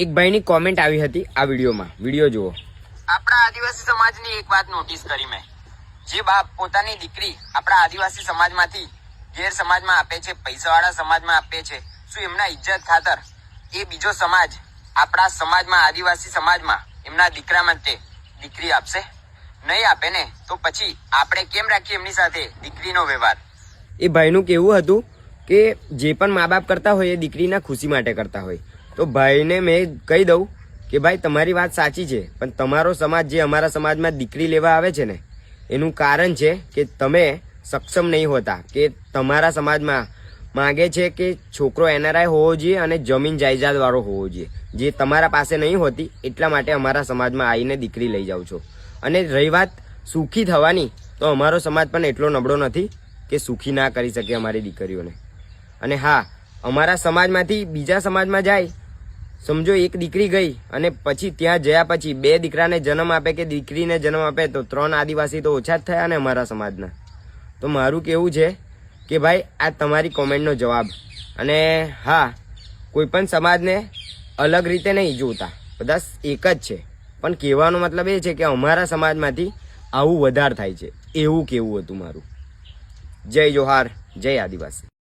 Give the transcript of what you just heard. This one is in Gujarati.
એક ભાઈની કોમેન્ટ આવી હતી આ વિડીયોમાં, વિડીયો જુઓ। આપણા આદિવાસી સમાજની એક વાત નોટિસ કરી મેં, જે બાપ પોતાની દીકરી આપણા આદિવાસી સમાજમાંથી ગેર સમાજમાં આપે છે, પૈસાવાળા સમાજમાં આપે છે, શું એમના ઇજ્જત ખાતર એ બીજો સમાજ આપણા સમાજમાં આદિવાસી સમાજમાં એમના દીકરા માટે દીકરી આપશે? નહીં આપે ને, તો પછી આપણે કેમ રાખીએ એમની સાથે દીકરીનો વ્યવહાર? એ ભાઈનું કેવું હતું કે જે પણ મા બાપ કરતા હોય એ દીકરીના ખુશી માટે કરતા હોય। તો ભાઈને મેં કહી દઉં કે ભાઈ તમારી વાત સાચી છે, પણ તમારો સમાજ જે અમારા સમાજમાં દીકરી લેવા આવે છે ને, એનું કારણ છે કે તમે સક્ષમ નહીં હોતા, કે તમારા સમાજમાં માગે છે કે છોકરો NRI હોવો જોઈએ અને જમીન જાયદાદ વાળો હોવો જોઈએ, જે તમારા પાસે નહીં હોતી, એટલા માટે અમારા સમાજમાં આવીને દીકરી લઈ જાઓ છો। અને રહી વાત સુખી થવાની, તો અમારો સમાજ પણ એટલો નબળો નથી કે સુખી ના કરી શકે અમારી દીકરીઓને। અને હા, અમારા સમાજમાંથી બીજા સમાજમાં જાય, સમજો એક દીકરી ગઈ અને પછી ત્યાં જયા પછી 2 દીકરાને જન્મ આપે કે દીકરીને જન્મ આપે, તો 3 આદિવાસી તો ઓછા જ થયા ને અમારા સમાજના। તો મારું કેવું છે કે ભાઈ આ તમારી કોમેન્ટનો જવાબ। અને હા, કોઈ પણ સમાજને અલગ રીતે નહીં જોતા, બધા એક જ છે, પણ કહેવાનો મતલબ એ છે કે અમારા સમાજમાંથી આવું વધારે થાય છે, એવું કેવું હતું મારું। જય જોહાર, જય આદિવાસી।